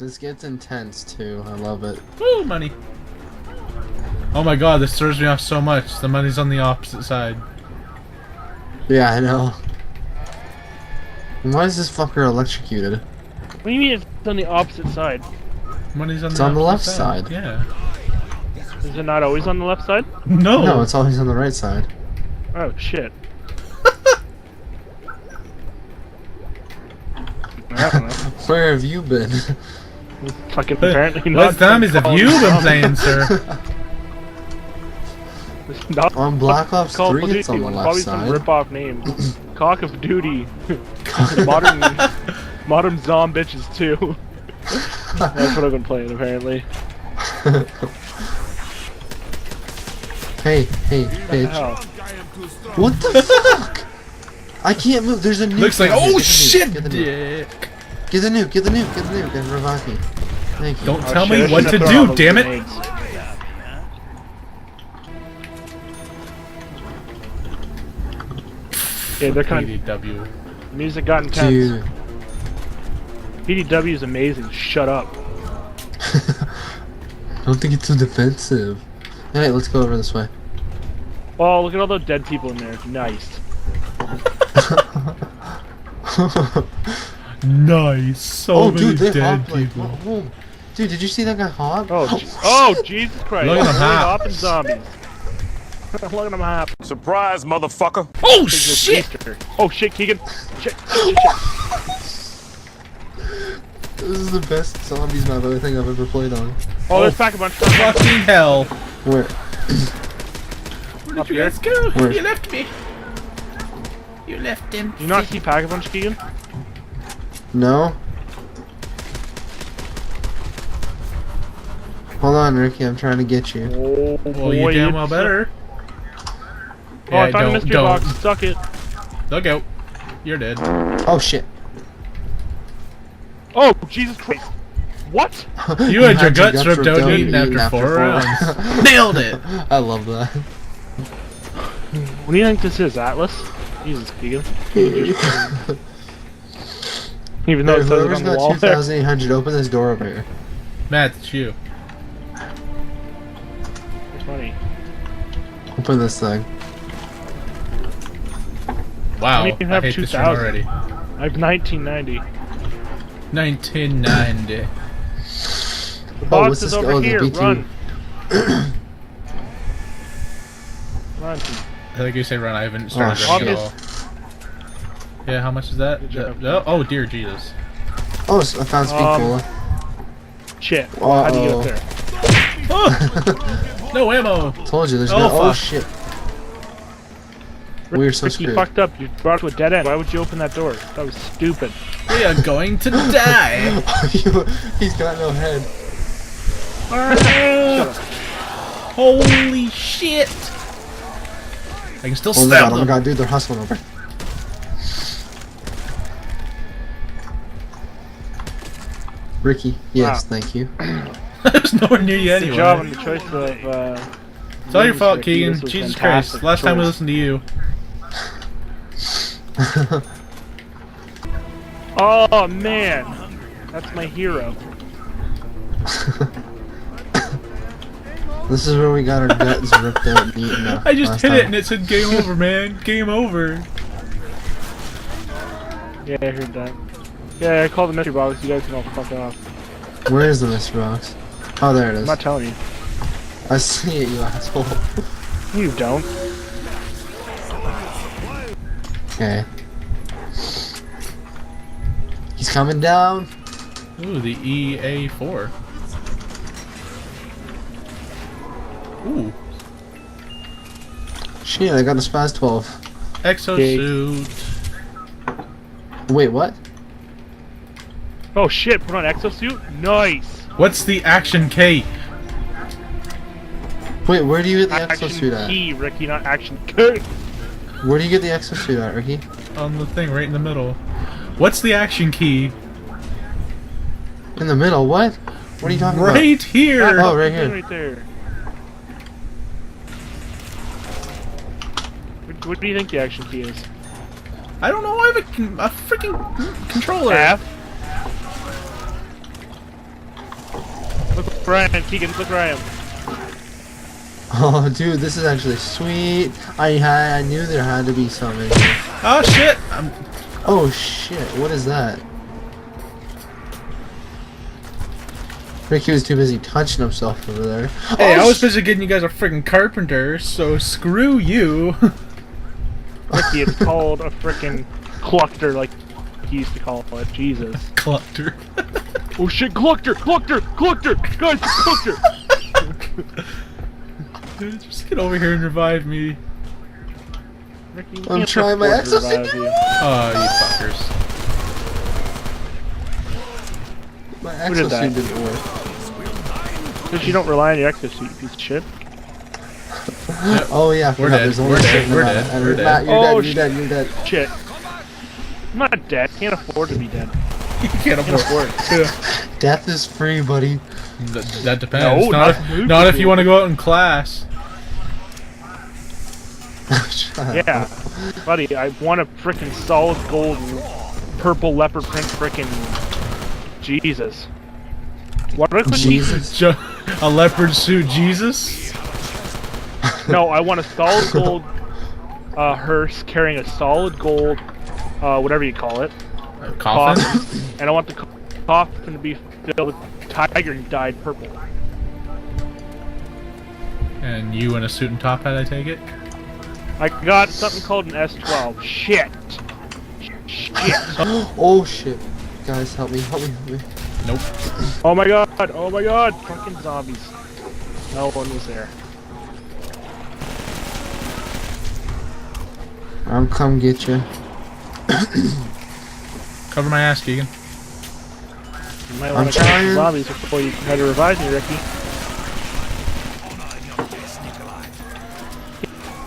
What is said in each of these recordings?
This gets intense too. I love it. Woo, money. Oh my god, this throws me off so much. The money's on the opposite side. Yeah, I know. Why is this fucker electrocuted? What do you mean it's on the opposite side? Money's on It's the on the left opposite side. Yeah. Is it not always on the left side? No. No, it's always on the right side. Oh shit. I don't know. Where have you been? Fucking apparently not. What zombies have you been playing, sir? On Black Ops Call of 3, it's on the Duty, left probably side. some rip-off name. Cock of Duty. modern zom bitches too. That's what I've been playing apparently. Hey, bitch. What the fuck? I can't move. There's a nuke. Looks like down here. oh Get the shit, nuke, dick. Get the nuke. Get the nuke. Get the nuke. And revive me. Thank you. Don't Oh, tell shit, me I what to shouldn't have thrown all do, those damn it. grenades. Yeah, they're kind of. PDW. Music got intense. Dude. PDW is amazing. Shut up. I don't think it's too defensive. Hey, let's go over this way. Oh, look at all those dead people in there. Nice. Nice. So many dude, they dead hop like. people. Whoa. Dude, did you see that guy hop? Oh, Jesus Christ. Look at them hop. Hopping zombies. Look at them hop. Surprise, motherfucker! Oh shit! Oh shit, Keegan. Shit. This is the best zombies map I think I've ever played on. Oh, there's back a bunch. Fucking hell! Where? Where Up did you here. guys go? Where? You left me. You left him. Do you not see pack a bunch, Keegan? No? Hold on, Ricky, I'm trying to get you. Oh, Well, you damn well better. Oh, I found a mystery box. Suck it. Look out. You're dead. Oh shit. Oh, Jesus Christ. What? You had your guts ripped out eaten after 4 rounds. Nailed it! I love that. What do you think this is, Atlas? Jesus, Keegan. Even though Hey, it says it whoever's on the got wall there. 2,800, open this door over here. Matt, it's you. It's funny. Open this thing. Wow, I don't even I have hate this room 2,000. already. I have 1990. 1990. The box what's is this? over Oh, the here. B2. Run. Run. I think you say run, I haven't started Oh, running at shit. all. Yeah, how much is that? Good job. Oh, dear Jesus. Oh, I found Speed Cola. Shit. How do you get up there? Oh! No ammo! Told you, there's Oh, no. Oh fuck. shit. We're so Ricky, you screwed. fucked up. You brought it to a dead end. Why would you open that door? That was stupid. We are going to die! He's got no head. Holy shit! I can still Oh my stab god, them. dude, they're hustling over. Ricky, yes, Wow. thank you. I was nowhere near you Good job on anyway. the choice of, It's all your names, fault, Ricky. Keegan. This was Jesus fantastic Christ. Last time we choice. listened to you. Oh, man. That's my hero. This is where we got our guts ripped out and eaten up. I just last hit it time. and it said game over, man. Game over. Yeah, I heard that. Yeah, I called the mystery box. You guys can all fuck off. Where is the mystery box? Oh, there it I'm is. not telling you. I see it, you asshole. You don't. Okay. He's coming down. Ooh, the EA4. Ooh. Shit, I got a Spaz 12. Exosuit. Wait, what? Oh shit, put on exosuit? Nice! What's the action K? Wait, where do you get the Action exosuit at? key, Ricky, not action K. Where do you get the exosuit at, Ricky? On the thing right in the middle. What's the action key? In the middle, what? What are you talking about? Right here! Oh, right here. Right there. What do you think the action key is? I don't know, I have a freaking controller. F? Brian, Keegan, look where I am. Oh, dude, this is actually sweet. I knew there had to be some in here. Oh shit! Oh shit! What is that? Ricky was too busy touching himself over there. Hey, Oh, I was busy getting you guys a freaking carpenter, so screw you. Ricky, it's called a frickin' cluctor, like he used to call it. Jesus. Clutter. Oh shit, cluctor! Cluctor! Cluctor! Guys, cluctor! Just get over here and revive me. Ricky, you I'm can't trying my afford to exosuit. revive you. Oh, you fuckers. My Who did that? exosuit didn't work. Because you don't rely on your exosuit, you piece of shit. Oh yeah, I We're forgot dead. there's only We're a dead. certain We're amount. dead. And We're dead. Matt, you're Oh, dead. You're dead. You're dead. Shit. I'm not dead. Can't afford to be dead. You can't afford it. Death is free, buddy. That depends. No, not if you want to go out in class. Shut up. Yeah. Buddy, I want a frickin' solid gold purple leopard print frickin' Jesus. What did I click? Jesus. A leopard suit, Jesus. No, I want a solid gold hearse carrying a solid gold whatever you call it. Coffin. And I want the coffin to be filled with tiger dyed purple. And you in a suit and top hat, I take it. I got something called an S12. Shit. Shit. Oh shit. Guys, help me. Help me. Help me. Nope. Oh my god. Oh my god. Fucking zombies. No one was there. I'll come get you. Cover my ass, Keegan. You might I'm want to kill trying. some zombies before you try to revive me, Ricky.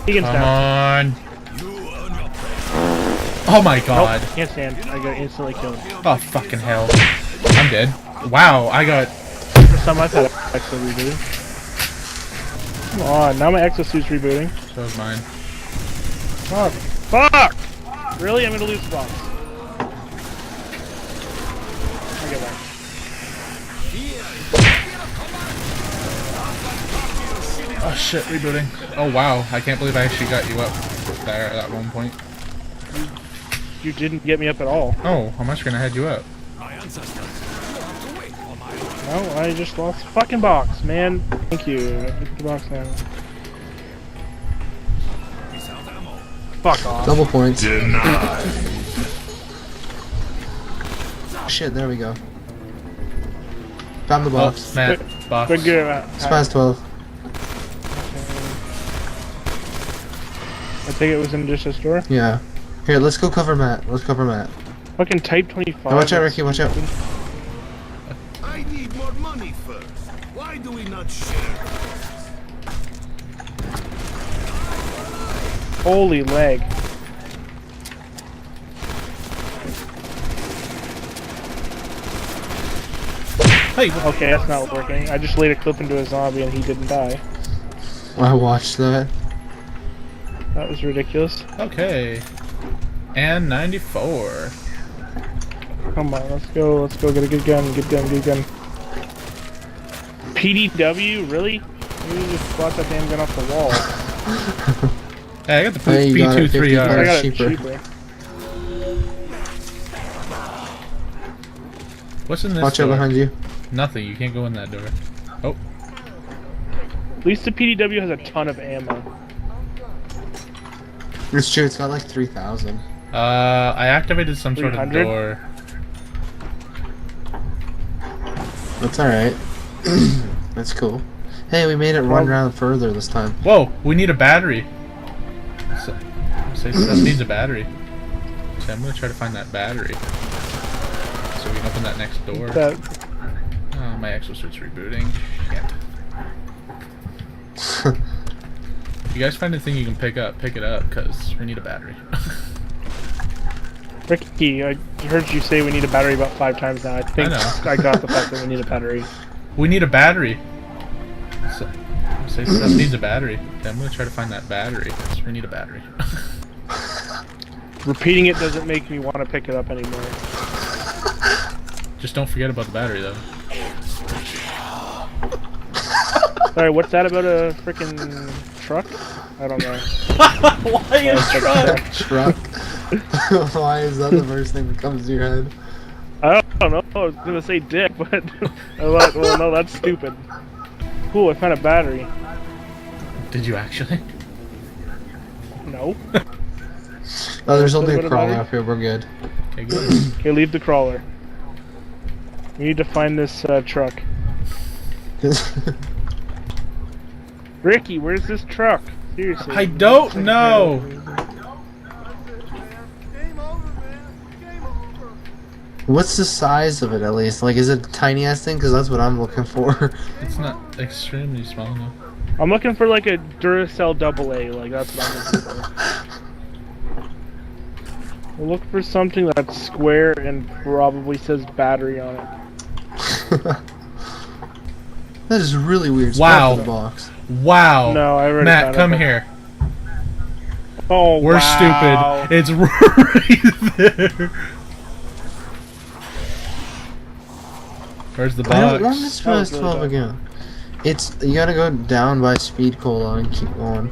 Keegan's Come down. on. Oh my god. Nope, can't stand. I got instantly killed. Oh fucking hell. I'm dead. Wow, I got. First time I've had Exo rebooting. Come on, now my exosuit's rebooting. So is mine. Fuck. Fuck! Really? I'm gonna lose the box. I'll get back. Oh shit, rebooting. Oh wow, I can't believe I actually got you up there at one point. You didn't get me up at all. Oh, how much can I head you up? No, I just lost the fucking box, man. Thank you. I took the box now. Fuck off. Double points. Shit, there we go. Found the box. Oh, Matt, box. But good. Spaz 12. I think it was in just a store. Yeah. Here, let's go cover Matt. Let's cover Matt. Fucking type 25. Hey, watch out, Ricky. Watch out. I need more money first. Why do we not share? Holy leg. Hey, Okay, that's not working. I just laid a clip into a zombie and he didn't die. I watched that. That was ridiculous. okay. And 94. Come on, let's go, get a good gun, good gun, good gun. PDW, really? Maybe just bought that damn gun off the wall. Hey, I got the Hey, you got it 50 I B23R. bucks. got it cheaper. cheaper. What's in this Watch out door? behind you. Nothing, you can't go in that door. Oh, At least the PDW has a ton of ammo. It's true. It's got like 3,000. I activated some sort of 300? door. That's alright. That's cool. Hey, we made it one round further this time. Whoa, we need a battery. Say stuff needs a battery. So I'm gonna try to find that battery. So we can open that next door. That, Oh, my exosuit's rebooting. Shit. You guys find anything you can pick it up, because we need a battery. Ricky, I heard you say we need a battery about 5 times now. I think know. I got the fact that we need a battery. We need a battery. So, say stuff needs a battery. Okay, I'm gonna try to find that battery, because we need a battery. Repeating it doesn't make me want to pick it up anymore. Just don't forget about the battery, though. Sorry, what's that about a freaking truck? I don't know. Why a truck? Truck. Why is that the first thing that comes to your head? I don't know. I was gonna say dick, but I thought, well, no, that's stupid. Cool, I found a battery. Did you actually? No. Oh, there's only a What about crawler it? up here. We're good. Okay, good. Okay, leave the crawler. We need to find this truck. Ricky, where's this truck? Seriously. I don't know. Game over, man. Game over. What's the size of it at least? Like, is it a tiny ass thing? Because that's what I'm looking for. It's not extremely small enough. I'm looking for like a Duracell AA, like that's what I'm looking for. We'll look for something that's square and probably says battery on it. That is really weird. Wow. Spot for the box. Wow. No, I already Matt, found come it. here. Oh, We're wow. stupid. It's right there. Where's the I don't box? want to press really 12 bad. again. It's you gotta go down by speed cola and keep going.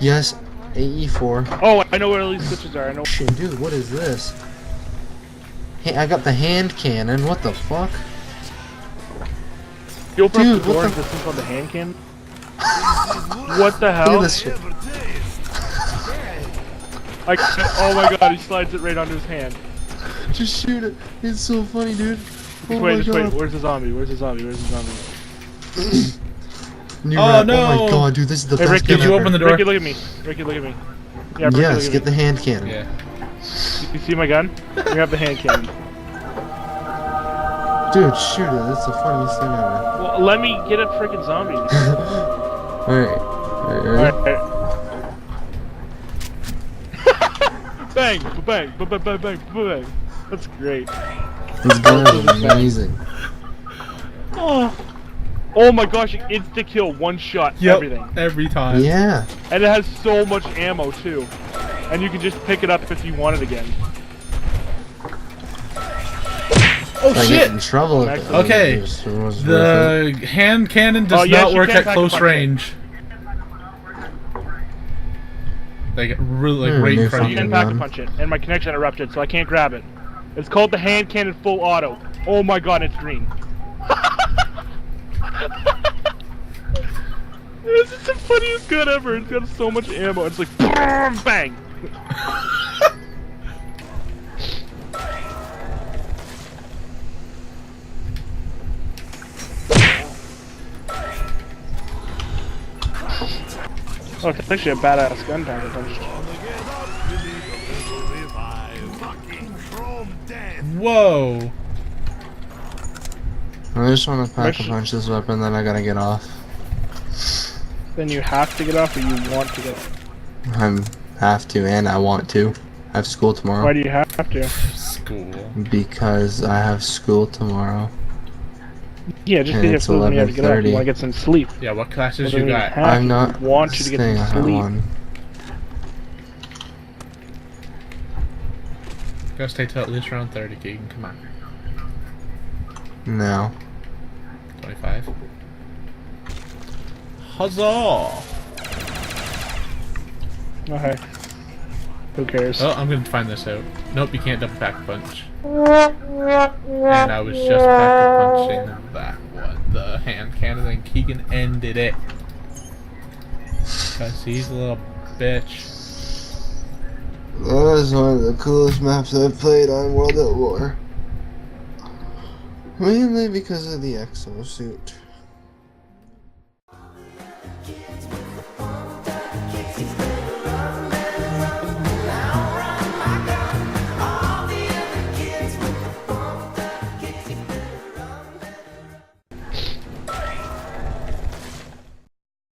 Yes, AE4. Oh, I know where all these switches are. I know. Shit, dude, what is this? Hey, I got the hand cannon. What the fuck? You open Dude, up the door what and the- this thing called the hand cannon. What the Look hell? at this shit. Oh my god, he slides it right onto his hand. Just shoot it. It's so funny, dude. Oh Just wait, my just wait. god. Where's the zombie? Where's the zombie? Where's the zombie? New Oh, rap. no. Oh my god, dude, this is the Hey, best Ricky, gun Did you ever. open the door? Ricky, look at me. Ricky, look at me. Yeah, Ricky, Yes, look get at the me. hand cannon. Yeah. You see my gun? You have the hand cannon. Dude, shoot it. That's the funniest thing ever. Well, let me get a freaking zombie. Alright. Alright, ready? Alright. Bang! Bang! Bang! Bang! Bang! Bang! Bang! That's great. This gun is amazing. Oh my gosh! Insta kill, one shot, Yep. everything, Every time. Yeah. and it has so much ammo too. And you can just pick it up if you want it again. Oh I get shit! in trouble. If it Okay. was worth it. The hand cannon does Oh, yes, not you work can at pack a close punch range. Like really, like right in front of I you. can pack a punch it, and my connection interrupted, so I can't grab it. It's called the hand cannon full auto. Oh my god, it's green. This is the funniest gun ever. It's got so much ammo. It's like bang. Oh, it's actually a badass gun pack. Fucking chrome death. Whoa! I just want to pack a Actually- punch this weapon, then I gotta get off. Then you have to get off, or you want to get off. I have to, and I want to. I have school tomorrow. Why do you have to? School. Because I have school tomorrow. Yeah, just And because it's you have to get up. 11:30. You want to get some sleep. Yeah, what classes Doesn't you mean got? have I'm to. not Want you to get staying some at sleep. one. Gotta stay till at least around 30, Keegan. Come on. No. 25. Huzzah! Okay. Who cares? Oh, I'm gonna find this out. Nope, you can't double pack a punch. And I was just pack a punching that one, the hand cannon, and Keegan ended it. Cause he's a little bitch. That is one of the coolest maps I've played on World at War. Mainly because of the EXO suit.